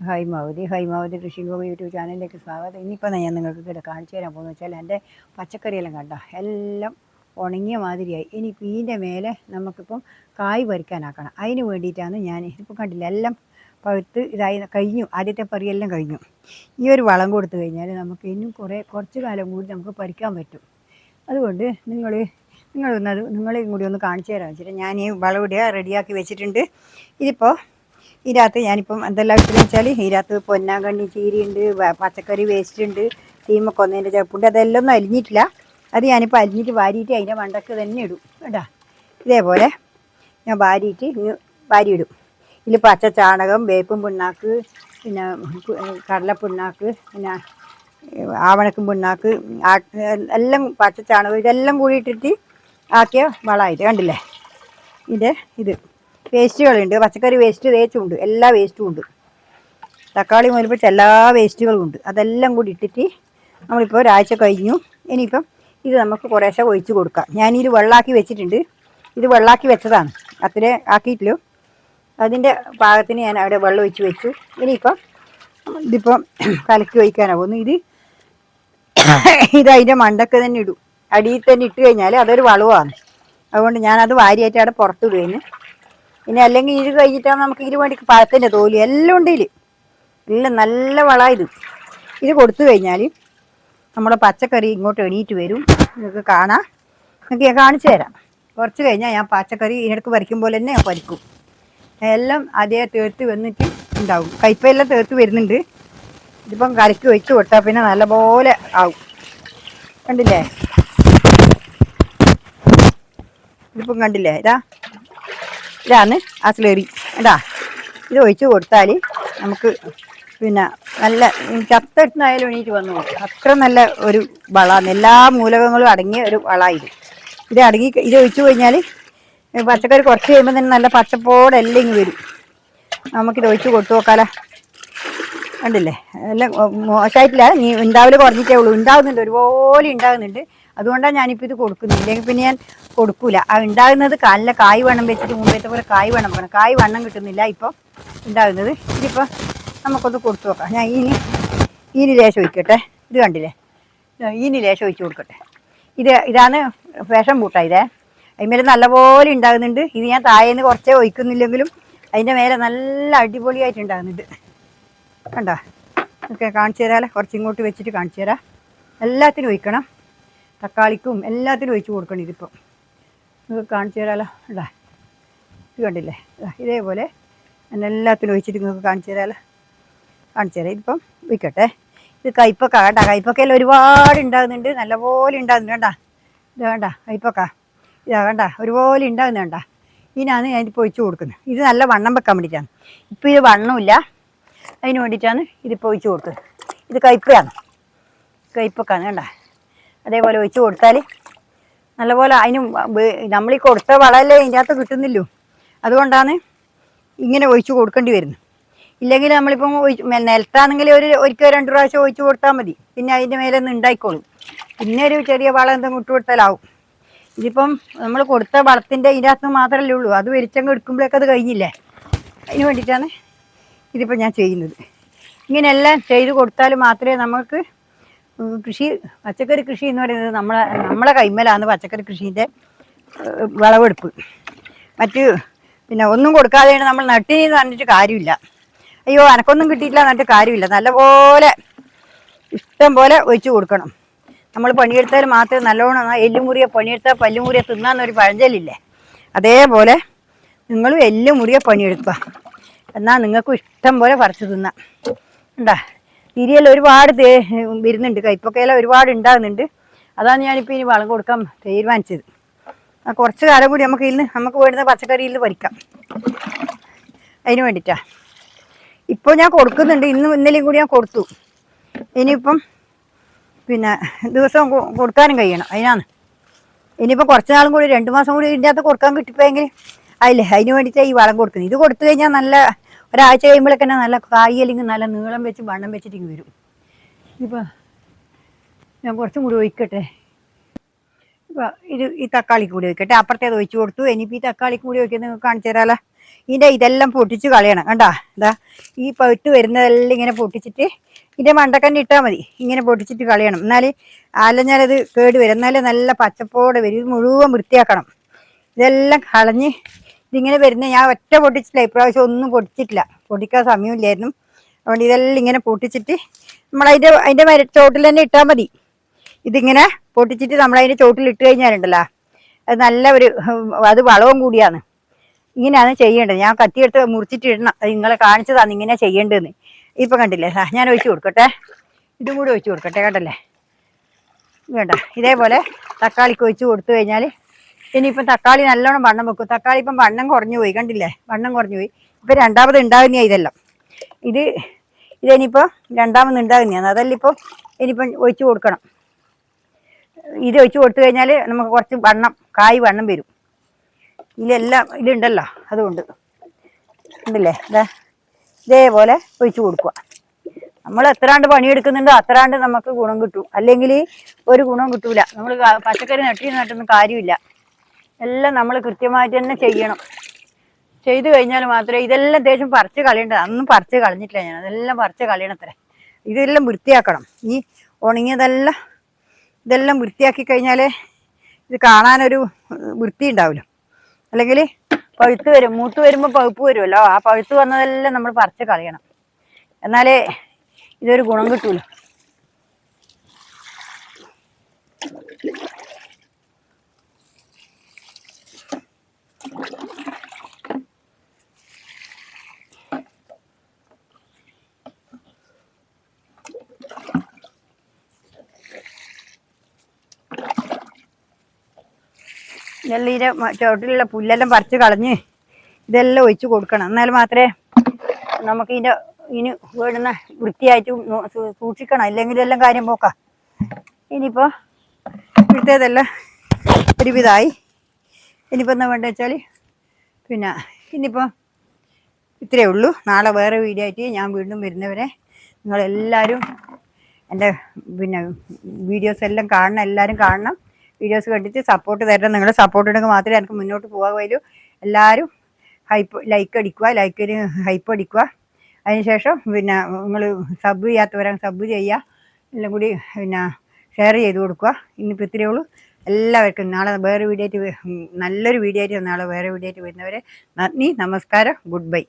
ഹൈമാവതി കൃഷി ഭൂമി യൂട്യൂബ് ചാനലിലേക്ക് സ്വാഗതം. ഇനിയിപ്പോൾ ഞാൻ നിങ്ങൾക്ക് ഇവിടെ കാണിച്ചു തരാൻ പോകുന്നത് വെച്ചാൽ എൻ്റെ പച്ചക്കറിയെല്ലാം കണ്ടോ, എല്ലാം ഉണങ്ങിയ മാതിരിയായി. ഇനിയിപ്പോൾ ഇതിൻ്റെ മേലെ നമുക്കിപ്പം കായ് പറിക്കാനാക്കണം. അതിന് വേണ്ടിയിട്ടാണ് ഞാൻ ഇപ്പോൾ കണ്ടില്ല, എല്ലാം പഴുത്ത് ഇതായി കഴിഞ്ഞു. ആദ്യത്തെ പറിയെല്ലാം കഴിഞ്ഞു. ഈ ഒരു വളം കൊടുത്തു കഴിഞ്ഞാൽ നമുക്ക് ഇനിയും കുറച്ച് കാലം കൂടി നമുക്ക് പറിക്കാൻ പറ്റും. അതുകൊണ്ട് നിങ്ങളെയും കൂടി ഒന്ന് കാണിച്ചു തരാൻ വെച്ചിട്ട് ഞാൻ ഈ വളമിടുക റെഡിയാക്കി വെച്ചിട്ടുണ്ട്. ഇതിപ്പോൾ ഇതിനകത്ത് ഞാനിപ്പം എന്തെല്ലാം ഇട്ടെന്ന് വെച്ചാൽ ഇതിനകത്ത് പൊന്നാങ്കണ്ണി ചീരയുണ്ട്, പച്ചക്കറി വേസ്റ്റ് ഉണ്ട്, ചീമക്കൊന്നേൻ്റെ ചെറുപ്പുണ്ട്. അതെല്ലാം ഒന്നും അരിഞ്ഞിട്ടില്ല. അത് ഞാനിപ്പോൾ അരിഞ്ഞിട്ട് വാരിയിട്ട് അതിൻ്റെ മണ്ടക്ക് തന്നെ ഇടും കേട്ടോ. ഇതേപോലെ ഞാൻ വാരിയിടും. ഇതിൽ പച്ച ചാണകം, വേപ്പും പിണ്ണാക്ക്, പിന്നെ കടലപ്പിണ്ണാക്ക്, പിന്നെ ആവണക്കും പിണ്ണാക്ക്, എല്ലാം പച്ച ചാണകം ഇതെല്ലാം കൂടി ഇട്ടിട്ട് ആക്കിയ വളമായിട്ട് കണ്ടില്ലേ. ഇത് വേസ്റ്റുകളുണ്ട്, പച്ചക്കറി വേസ്റ്റ് തേച്ചുണ്ട്, എല്ലാ വേസ്റ്റും ഉണ്ട്, തക്കാളി മുതൽ എല്ലാ വേസ്റ്റുകളും ഉണ്ട്. അതെല്ലാം കൂടി ഇട്ടിട്ട് നമ്മളിപ്പോൾ ഒരാഴ്ച കഴിഞ്ഞു. ഇനിയിപ്പം ഇത് നമുക്ക് കുറേശ്ശെ ഒഴിച്ച് കൊടുക്കാം. ഞാനിത് വെള്ളമാക്കി വെച്ചിട്ടുണ്ട്. ഇത് വെള്ളമാക്കി വെച്ചതാണ്, അത്രേ ആക്കിയിട്ടില്ലോ. അതിൻ്റെ പാകത്തിന് ഞാൻ അവിടെ വെള്ളം ഒഴിച്ച് വെച്ചു. ഇതിപ്പം കലക്കി ഒഴിക്കാനാവുന്നു. ഇത് അതിൻ്റെ മണ്ടക്ക് തന്നെ ഇടും. അടിയിൽ തന്നെ ഇട്ട് കഴിഞ്ഞാൽ അതൊരു വളമാണ്. അതുകൊണ്ട് ഞാനത് വാരിയായിട്ട് അവിടെ പുറത്തിടുകയാണ്. പിന്നെ അല്ലെങ്കിൽ ഇത് കഴിഞ്ഞിട്ടാണ് നമുക്ക് ഇതിന് വേണ്ടി പഴത്തിൻ്റെ തോല് എല്ലാം ഉണ്ട്. എല്ലാം നല്ല വളമാണ്. ഇത് കൊടുത്തു കഴിഞ്ഞാൽ നമ്മുടെ പച്ചക്കറി ഇങ്ങോട്ട് എണീറ്റ് വരും. നിങ്ങൾക്ക് കാണാം, നിങ്ങൾക്ക് ഞാൻ കാണിച്ചു തരാം. കുറച്ച് കഴിഞ്ഞാൽ ഞാൻ പച്ചക്കറി ഇതിനടുക്ക് പറിക്കും പോലെ തന്നെ ഞാൻ പറിക്കും. എല്ലാം അതേ തേർത്ത് വന്നിട്ട് ഉണ്ടാവും. കയ്പെല്ലാം തേർത്ത് വരുന്നുണ്ട്. ഇതിപ്പം കലക്കി ഒഴിച്ച് കൊടുത്താൽ പിന്നെ നല്ലപോലെ ആവും. കണ്ടില്ലേ, ഇതിപ്പം കണ്ടില്ലേ, ഇതാണ് ആ സ്ലറി കേട്ടാ. ഇത് ഒഴിച്ച് കൊടുത്താൽ നമുക്ക് പിന്നെ നല്ല ചത്തെടുത്തായാലും എണീറ്റ് വന്നു പോകും. അത്ര നല്ല ഒരു വളമാണ്. എല്ലാ മൂലകങ്ങളും അടങ്ങിയ ഒരു വളമാണ് ഇത് ഒഴിച്ചു കഴിഞ്ഞാൽ പച്ചക്കറി കുറച്ച് കഴിയുമ്പോൾ തന്നെ നല്ല പച്ചപ്പോടെ എല്ലാം ഇങ്ങ് വരും. നമുക്കിത് ഒഴിച്ച് കൊടുത്തു നോക്കാലോ. കണ്ടില്ലേ, എല്ലാം മോശമായിട്ടില്ല. നീ ഉണ്ടാവില്ല, കുറഞ്ഞിട്ടേ ഉള്ളൂ. ഉണ്ടാകുന്നുണ്ട്, ഒരുപോലെ ഉണ്ടാകുന്നുണ്ട്. അതുകൊണ്ടാണ് ഞാനിപ്പോൾ ഇത് കൊടുക്കുന്നത്. ഇല്ലെങ്കിൽ പിന്നെ ഞാൻ കൊടുക്കൂല. ആ ഉണ്ടാകുന്നത് നല്ല കായ് വണ്ണം വെച്ചിട്ട് മുമ്പത്തെ പോലെ കായ് വണ്ണം വേണം. കായ് വണ്ണം കിട്ടുന്നില്ല ഇപ്പോൾ ഉണ്ടാകുന്നത്. ഇതിപ്പോൾ നമുക്കൊന്ന് കൊടുത്തു നോക്കാം. ഞാൻ ഈനി ലേശം ഒഴിക്കട്ടെ. ഇത് കണ്ടില്ലേ, ഈനി ലേശം ഒഴിച്ച് കൊടുക്കട്ടെ. ഇതാണ് ഫാഷൻ ബൂട്ടാ. അതിന്മേലെ നല്ലപോലെ ഉണ്ടാകുന്നുണ്ട്. ഇത് ഞാൻ താഴേന്ന് കുറച്ചേ ഒഴിക്കുന്നില്ലെങ്കിലും അതിൻ്റെ മേലെ നല്ല അടിപൊളിയായിട്ട് ഉണ്ടാകുന്നുണ്ട്. കണ്ടോ, ഒക്കെ കാണിച്ചു തരാമല്ലോ. കുറച്ചിങ്ങോട്ട് വെച്ചിട്ട് കാണിച്ചു തരാം. എല്ലാത്തിനും ഒഴിക്കണം, തക്കാളിക്കും എല്ലാത്തിനും ഒഴിച്ച് കൊടുക്കണം. ഇതിപ്പം നിങ്ങൾക്ക് കാണിച്ചു തരാമല്ലോ. ഇത് കണ്ടില്ലേ, ഇതേപോലെ ഞാൻ എല്ലാത്തിനും ഒഴിച്ചിട്ട് നിങ്ങൾക്ക് കാണിച്ചു തരാമല്ലോ. കാണിച്ചു തരാം. ഇതിപ്പം ഒഴിക്കട്ടെ. ഇത് കയ്പക്ക കേട്ടോ. കയ്പക്കയെല്ലാം ഒരുപാട് ഉണ്ടാകുന്നുണ്ട്, നല്ലപോലെ ഉണ്ടാകുന്നുണ്ട്. ഇത് വേണ്ട കയ്പക്ക, കണ്ട ഒരുപോലെ ഉണ്ടാകുന്ന വേണ്ട. ഇതിനാണ് ഞാനിപ്പോൾ ഒഴിച്ച് കൊടുക്കുന്നത്. ഇത് നല്ല വണ്ണം വെക്കാൻ വേണ്ടിയിട്ടാണ്. ഇപ്പോൾ ഇത് വണ്ണമില്ല, അതിന് വേണ്ടിയിട്ടാണ് ഇതിപ്പോൾ ഒഴിച്ച് കൊടുക്കുന്നത്. ഇത് കയ്പക്കാണ് കണ്ട. അതേപോലെ ഒഴിച്ച് കൊടുത്താൽ നല്ലപോലെ അതിന് നമ്മളീ കൊടുത്ത വളമല്ലേ ഇതിൻ്റെ അകത്ത് കിട്ടുന്നില്ലോ. അതുകൊണ്ടാണ് ഇങ്ങനെ ഒഴിച്ച് കൊടുക്കേണ്ടി വരുന്നത്. ഇല്ലെങ്കിൽ നമ്മളിപ്പം നിലത്താണെങ്കിൽ ഒരിക്കൽ 2 പ്രാവശ്യം ഒഴിച്ച് കൊടുത്താൽ മതി. പിന്നെ അതിൻ്റെ മേലെ ഒന്ന് ഉണ്ടായിക്കോളും. പിന്നെ ഒരു ചെറിയ വളം എന്തെങ്കിലും ഇട്ട് കൊടുത്താലാവും. ഇതിപ്പം നമ്മൾ കൊടുത്ത വളത്തിൻ്റെ ഇതിൻ്റെ അകത്ത് മാത്രമല്ലേ ഉള്ളൂ. അത് വെളിച്ചങ്ങ് എടുക്കുമ്പോഴേക്ക് അത് കഴിഞ്ഞില്ലേ. അതിന് വേണ്ടിയിട്ടാണ് ഇതിപ്പോൾ ഞാൻ ചെയ്യുന്നത്. ഇങ്ങനെയെല്ലാം ചെയ്ത് കൊടുത്താൽ മാത്രമേ നമുക്ക് പച്ചക്കറി കൃഷി എന്ന് പറയുന്നത് നമ്മളെ കൈമലാണ് പച്ചക്കറി കൃഷീൻ്റെ വിളവെടുപ്പ്. പിന്നെ ഒന്നും കൊടുക്കാതെയാണ് നമ്മൾ നട്ടിനെന്ന് പറഞ്ഞിട്ട് കാര്യമില്ല. അയ്യോ എനക്കൊന്നും കിട്ടിയിട്ടില്ല എന്നിട്ട് കാര്യമില്ല. നല്ലപോലെ ഇഷ്ടം പോലെ ഒഴിച്ച് കൊടുക്കണം. നമ്മൾ പണിയെടുത്താൽ മാത്രമേ നല്ലോണം എല്ലുമുറിയെ പണിയെടുത്താൽ പല്ലുമുറിയെ തിന്നാന്നൊരു പഴഞ്ചൊല്ലില്ലേ. അതേപോലെ നിങ്ങളും എല്ലുമുറിയെ പണിയെടുക്കുക. എന്നാൽ നിങ്ങൾക്കും ഇഷ്ടം പോലെ പറിച്ച് തിന്നാം. തിരിയെല്ലാം ഒരുപാട് വരുന്നുണ്ട്, കയ്പക്കയെല്ലാം ഒരുപാട് ഉണ്ടാകുന്നുണ്ട്. അതാണ് ഞാനിപ്പോൾ ഇനി വളം കൊടുക്കാൻ തീരുമാനിച്ചത്. കുറച്ച് കാലം കൂടി നമുക്ക് വേണ്ടുന്ന പച്ചക്കറിയിൽ നിന്ന് പറിക്കാം. അതിന് വേണ്ടിയിട്ടാണ് ഇപ്പോൾ ഞാൻ കൊടുക്കുന്നുണ്ട്. ഇന്നലെയും കൂടി ഞാൻ കൊടുത്തു. ഇനിയിപ്പം പിന്നെ ദിവസം കൊടുക്കാനും കഴിയണം. അതിനാണ് ഇനിയിപ്പോൾ കുറച്ച് നാളും കൂടി 2 മാസം കൂടി ഇതിൻ്റെ അകത്ത് കൊടുക്കാൻ കിട്ടിപ്പോയെങ്കിൽ അതില്ലേ. അതിന് വേണ്ടിയിട്ടാണ് ഈ വളം കൊടുക്കുന്നത്. ഇത് കൊടുത്തു കഴിഞ്ഞാൽ നല്ല ഒരാഴ്ച കഴിയുമ്പോഴേക്ക് തന്നെ നല്ല കായ് അല്ലെങ്കിൽ നല്ല നീളം വെച്ച് വണ്ണം വെച്ചിട്ട് ഇങ്ങ് വരും. ഇപ്പോൾ ഞാൻ കുറച്ചും കൂടി ഒഴിക്കട്ടെ. ഇപ്പോൾ ഈ തക്കാളി കൂടി ഒഴിക്കട്ടെ. അപ്പുറത്തേത് ഒഴിച്ച് കൊടുത്തു. ഇനിയിപ്പോൾ ഈ തക്കാളി കൂടി ഒഴിക്കുന്നത് നിങ്ങൾക്ക് കാണിച്ചു തരാമല്ലോ. ഇതിൻ്റെ ഇതെല്ലാം പൊട്ടിച്ച് കളയണം. കണ്ടാ ഇതാ ഈ പഴുത്ത് വരുന്നതെല്ലാം ഇങ്ങനെ പൊട്ടിച്ചിട്ട് ഇതിൻ്റെ മണ്ടക്കന്നെ ഇട്ടാൽ മതി. ഇങ്ങനെ പൊട്ടിച്ചിട്ട് കളയണം. എന്നാൽ അലഞ്ഞാലത് കേട് വരും. എന്നാലേ നല്ല പച്ചപ്പോടെ വരും. ഇത് മുഴുവൻ വൃത്തിയാക്കണം. ഇതെല്ലാം കളഞ്ഞ് ഇതിങ്ങനെ വരുന്നത് ഞാൻ ഒറ്റ പൊട്ടിച്ചിട്ടില്ല. ഇപ്രാവശ്യം ഒന്നും പൊട്ടിച്ചിട്ടില്ല. പൊട്ടിക്കാൻ സമയമില്ലായിരുന്നു. അതുകൊണ്ട് ഇതെല്ലാം ഇങ്ങനെ പൊട്ടിച്ചിട്ട് അതിൻ്റെ ചോട്ടിൽ തന്നെ ഇട്ടാൽ മതി. ഇതിങ്ങനെ പൊട്ടിച്ചിട്ട് നമ്മളതിൻ്റെ ചോട്ടിൽ ഇട്ട് കഴിഞ്ഞാലുണ്ടല്ലോ അത് നല്ല അത് വളവും കൂടിയാണ്. ഇങ്ങനെയാണ് ചെയ്യേണ്ടത്. ഞാൻ കത്തിയെടുത്ത് മുറിച്ചിട്ട് ഇടണം. അത് നിങ്ങളെ കാണിച്ചതാണ് ഇങ്ങനെ ചെയ്യേണ്ടതെന്ന്. ഇപ്പം കണ്ടില്ലേ, ഞാൻ ഒഴിച്ച് കൊടുക്കട്ടെ. ഇതും കൂടി ഒഴിച്ച് കൊടുക്കട്ടെ. കണ്ടല്ലേ, വേണ്ട. ഇതേപോലെ തക്കാളിക്ക് ഒഴിച്ച് കൊടുത്തു കഴിഞ്ഞാൽ ഇനിയിപ്പം തക്കാളി നല്ലോണം വണ്ണം വെക്കും. തക്കാളി ഇപ്പം വണ്ണം കുറഞ്ഞു പോയി. കണ്ടില്ലേ, വണ്ണം കുറഞ്ഞു പോയി. ഇപ്പം രണ്ടാമത് ഉണ്ടാകുന്നതാണ് ഇതെല്ലാം. ഇതിനിപ്പോൾ രണ്ടാമത് ഉണ്ടാകുന്നതാണ്. അതെല്ലാം ഇപ്പോൾ ഇനിയിപ്പം ഒഴിച്ച് കൊടുക്കണം. ഇത് ഒഴിച്ച് കൊടുത്തു കഴിഞ്ഞാൽ നമുക്ക് കുറച്ച് കായ് വണ്ണം വരും. ഇതിലെല്ലാം ഇതുണ്ടല്ലോ, അതുകൊണ്ട് ഉണ്ടല്ലേ. ഇതേപോലെ ഒഴിച്ച് കൊടുക്കുക. നമ്മൾ എത്രാണ്ട് പണിയെടുക്കുന്നുണ്ടോ അത്രാണ്ട് നമുക്ക് ഗുണം കിട്ടും. അല്ലെങ്കിൽ ഒരു ഗുണം കിട്ടൂല. നമ്മൾ പച്ചക്കറി നട്ടൊന്നും കാര്യമില്ല. എല്ലാം നമ്മൾ കൃത്യമായിട്ട് തന്നെ ചെയ്യണം. ചെയ്തു കഴിഞ്ഞാൽ മാത്രമേ ഇതെല്ലാം ദേഷ്യം പറിച്ച് കളയേണ്ടത്. അന്നും പറിച്ച് കളഞ്ഞിട്ടില്ല ഞാൻ. അതെല്ലാം പറിച്ച് കളയണത്രേ. ഇതെല്ലാം വൃത്തിയാക്കണം. ഈ ഇതെല്ലാം വൃത്തിയാക്കി കഴിഞ്ഞാലേ ഇത് കാണാനൊരു വൃത്തി ഉണ്ടാവില്ല. അല്ലെങ്കിൽ പഴുത്ത് വരും. മൂത്ത് വരുമ്പോൾ പഴുപ്പ് വരുമല്ലോ. ആ പഴുത്ത് വന്നതെല്ലാം നമ്മൾ പറിച്ച് കളയണം. എന്നാലേ ഇതൊരു ഗുണം കിട്ടൂല. ഇതെല്ലാം ചോട്ടിലുള്ള പുല്ലെല്ലാം പറിച്ച് കളഞ്ഞ് ഇതെല്ലാം ഒഴിച്ച് കൊടുക്കണം. എന്നാൽ മാത്രമേ നമുക്ക് ഇനി വീടുന്ന വൃത്തിയായിട്ട് സൂക്ഷിക്കണം. ഇല്ലെങ്കിൽ എല്ലാം കാര്യം പോക്കാം. ഇനിയിപ്പോൾ ഇവിടുത്തേതെല്ലാം ഒരുവിധമായി. ഇനിയിപ്പോൾ എന്താ വേണ്ടത് വെച്ചാൽ പിന്നെ ഇനിയിപ്പോൾ ഇത്രയേ ഉള്ളൂ. നാളെ വേറെ വീഡിയോ ആയിട്ട് ഞാൻ വീണ്ടും വരുന്നവരെ നിങ്ങളെല്ലാവരും എൻ്റെ വീഡിയോസ് എല്ലാം കാണണം. എല്ലാവരും കാണണം. വീഡിയോസ് കണ്ടിട്ട് സപ്പോർട്ട് തരണം. നിങ്ങളുടെ സപ്പോർട്ട് ഉണ്ടെങ്കിൽ മാത്രമേ എനിക്ക് മുന്നോട്ട് പോകാൻ കഴിയൂ. എല്ലാവരും ലൈക്ക് അടിക്കുക. ഹൈപ്പ് അടിക്കുക. അതിനുശേഷം നിങ്ങൾ സബ് ചെയ്യാത്തവരാണ് സബ് ചെയ്യുക. എല്ലാം കൂടി ഷെയർ ചെയ്ത് കൊടുക്കുക. ഇന്നിപ്പോൾ ഇത്രയേ ഉള്ളൂ. എല്ലാവർക്കും നാളെ വേറെ വീഡിയോ ആയിട്ട് നല്ലൊരു വീഡിയോ ആയിട്ട് നാളെ വേറെ വീഡിയോ ആയിട്ട് വരുന്നവരെ നന്ദി, നമസ്കാരം, ഗുഡ് ബൈ.